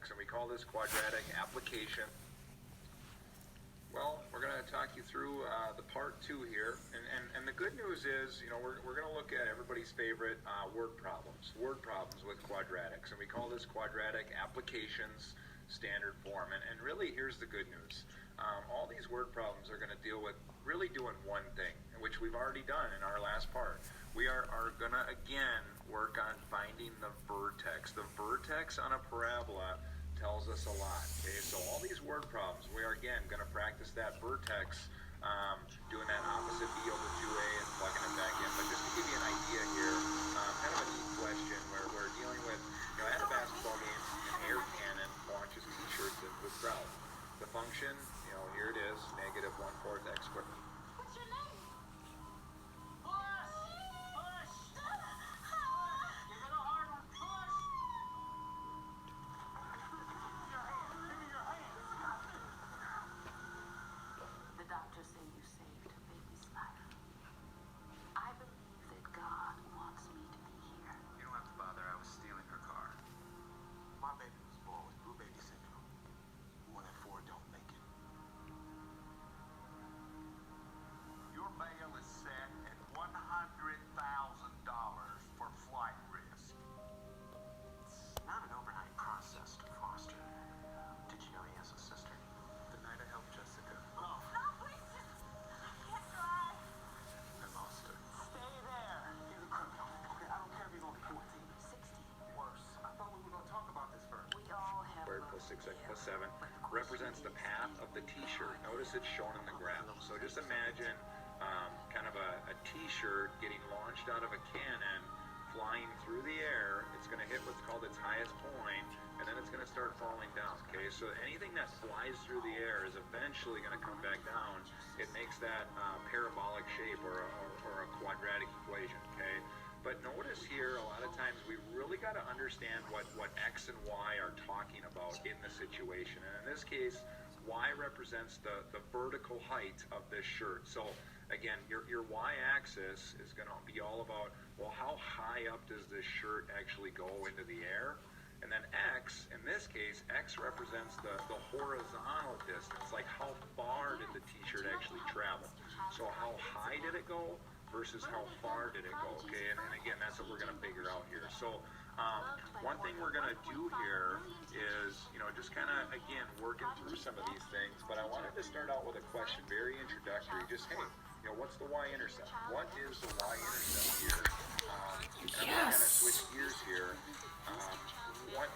quadratics, and we call this quadratic application. Well, we're going to talk you through the part 2 here, and the good news is, we're going to look at everybody's favorite word problems with quadratics, and we call this quadratic applications standard form. And really, here's the good news. All these word problems are going to deal with really doing one thing, which we've already done in our last part. We are going to, again, work on finding the vertex. The vertex on a parabola tells us a lot. Okay, so all these word problems, we are again going to practice that vertex, doing that opposite b over 2a and plugging it back in. But just to give you an idea here, kind of a neat question where we're dealing with, at a basketball game, an air cannon launches t-shirts with crowd. The function, here it is, negative 1/4 x squared. What's your name? The doctor said you saved a baby's life. I believe that God wants me to be here. You don't have to bother. I was stealing her car. My baby was born with blue baby syndrome. 1F4 don't make it. Your bail is set at $100,000 for flight risk. It's not an overnight process to foster. Did you know he has a sister? The night I helped Jessica, No, please, I can't drive. I lost her. Stay there. He's a criminal. Okay, I don't care if he's only 14. 16. Worse. I thought we were going to talk about this first. We all have Squared plus 6x plus 7 represents the path of the t-shirt. Notice it's shown in the graph. So just imagine kind of a t-shirt getting launched out of a cannon, flying through the air. It's going to hit what's called its highest point, and then it's going to start falling down. Okay, so anything that flies through the air is eventually going to come back down. It makes that parabolic shape or a quadratic equation. Okay, but notice here, a lot of times we really got to understand what x and y are talking about in the situation. And in this case, y represents the vertical height of this shirt. So again, your y-axis is going to be all about, well, how high up does this shirt actually go into the air? And then x, in this case, x represents the horizontal distance, like how far did the t-shirt actually travel? So how high did it go versus how far did it go, okay? And again, that's what we're going to figure out here. So one thing we're going to do here is, just kind of, again, working through some of these things, but I wanted to start out with a question, very introductory, just, hey, what's the y-intercept? What is the y-intercept here? And I'm going to kind of switch gears here.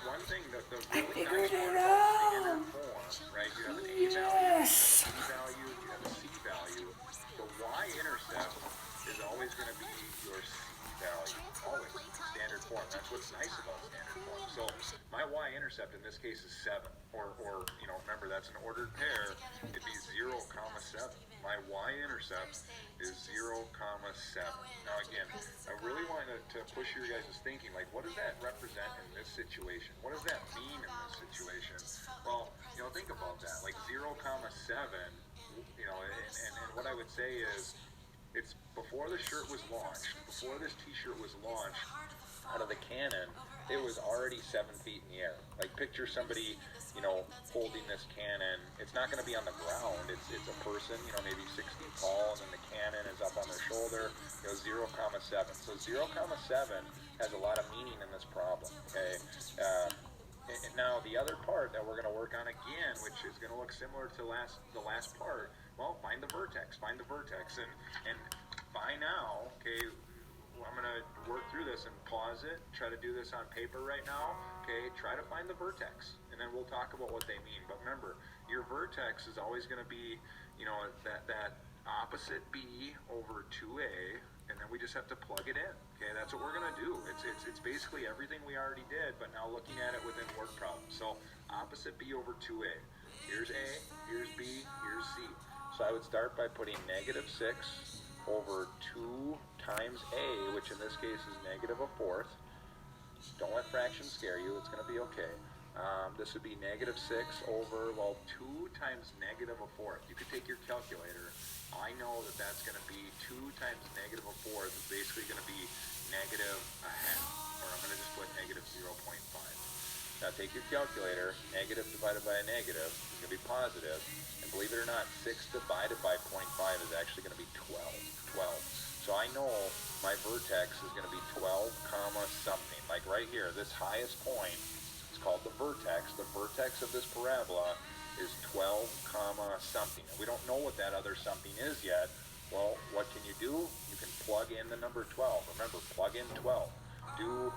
One thing that the really nice part about standard form, right? You have an a value, you have a b value, you have a c value. The y-intercept is always going to be your c value, always. Standard form. That's what's nice about standard form. So my y-intercept in this case is 7, or remember that's an ordered pair. It'd be 0, 7. My y-intercept is 0, 7. Now again, I really wanted to push your guys' thinking, like, what does that represent in this situation? What does that mean in this situation? Well, think about that. Like 0, 7, and what I would say is, it's before the shirt was launched, before this t-shirt was launched out of the cannon, it was already 7 feet in the air. Like, picture somebody, holding this cannon. It's not going to be on the ground. It's a person, maybe 6 feet tall, and then the cannon is up on their shoulder. 0, 7. So 0, 7 has a lot of meaning in this problem. Okay. And now the other part that we're going to work on again, which is going to look similar to the last part. Well, find the vertex. Find the vertex, and by now, okay. I'm going to work through this and pause it, try to do this on paper right now, okay, try to find the vertex, and then we'll talk about what they mean. But remember, your vertex is always going to be, that opposite b over 2a, and then we just have to plug it in, okay, that's what we're going to do. It's basically everything we already did, but now looking at it within word problems. So, opposite b over 2a, here's a, here's b, here's c. So I would start by putting negative 6 over 2 times a, which in this case is negative 1/4. Don't let fractions scare you, it's going to be okay. This would be negative 6 over, 2 times negative 1/4. You could take your calculator. I know that that's going to be 2 times negative 1/4 is basically going to be negative 1/2, or I'm going to just put negative 0.5. Now take your calculator, negative divided by a negative is going to be positive, and believe it or not, 6 divided by 0.5 is actually going to be 12. So I know my vertex is going to be 12 comma something. Like right here, this highest point is called the vertex. The vertex of this parabola is 12 comma something. And we don't know what that other something is yet. Well, what can you do? You can plug in the number 12. Remember, plug in 12. Do,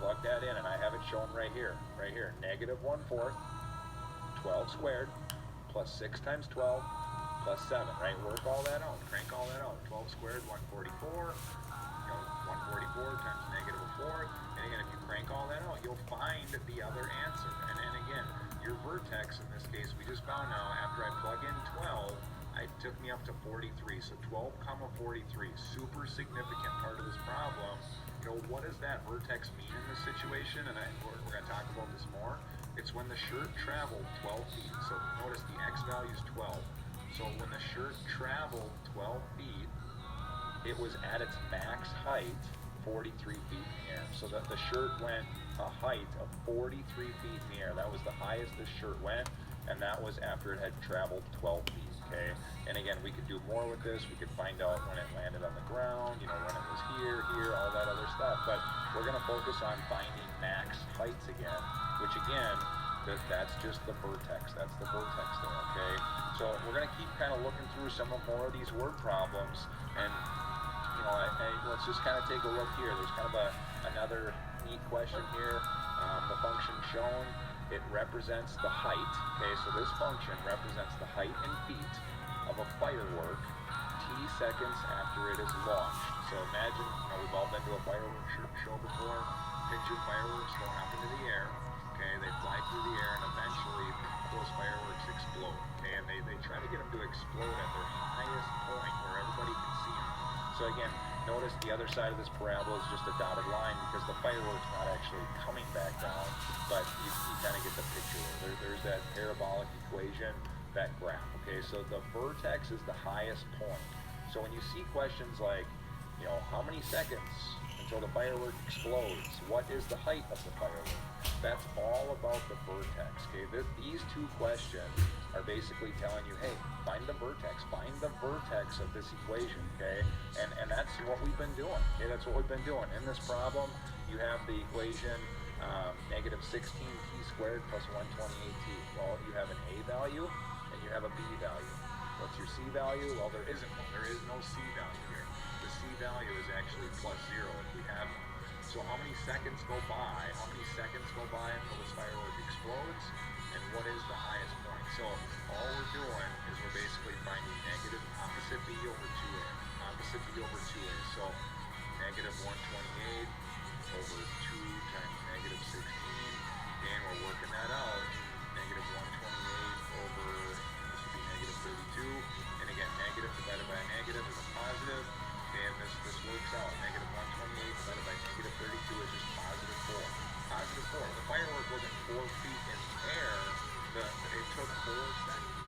plug that in, and I have it shown right here. Negative 1/4, 12 squared, plus 6 times 12, plus 7, right? Work all that out. Crank all that out. 12 squared, 144. 144 times negative a fourth. And again, if you crank all that out, you'll find the other answer. And then again, your vertex in this case, we just found now after I plug in 12, it took me up to 43. So 12 comma 43, super significant part of this problem. What does that vertex mean in this situation? And we're going to talk about this more. It's when the shirt traveled 12 feet. So notice the x value is 12. So when the shirt traveled 12 feet, it was at its max height 43 feet in the air. So that the shirt went a height of 43 feet in the air. That was the highest this shirt went, and that was after it had traveled 12 feet. Okay, and again, we could do more with this. We could find out when it landed on the ground, when it was here, all that other stuff. But we're going to focus on finding max heights again, which again, that's just the vertex. That's the vertex there, okay? So we're going to keep kind of looking through some more of these word problems, and let's just kind of take a look here. There's kind of another neat question here. The function shown, it represents the height. Okay, so this function represents the height in feet of a firework t seconds after it is launched. So imagine, we've all been to a fireworks show before. Picture fireworks going up into the air. Okay, they fly through the air, and eventually those fireworks explode. Okay, and they try to get them to explode at their highest point where everybody can see them. So again, notice the other side of this parabola is just a dotted line because the firework's not actually coming back down, but you kind of get the picture there. There's that parabolic equation, that graph. Okay, so the vertex is the highest point. So when you see questions like, how many seconds until the firework explodes? What is the height of the firework? That's all about the vertex. Okay, these two questions are basically telling you, hey, find the vertex of this equation. Okay, and that's what we've been doing. Okay, that's what we've been doing. In this problem, you have the equation negative 16t squared plus 128t. Well, you have an a value and you have a b value. What's your c value? Well, there isn't one. There is no c value here. The c value is actually plus 0 if we have one. So how many seconds go by? How many seconds go by until this firework explodes? And what is the highest point? So all we're doing is we're basically finding negative opposite b over 2a. Opposite b over 2a. So negative 128 over 2 times negative 16. And we're working that out. Negative 128 over, this would be negative 32. And again, negative divided by a negative is a positive. And this works out. Negative 128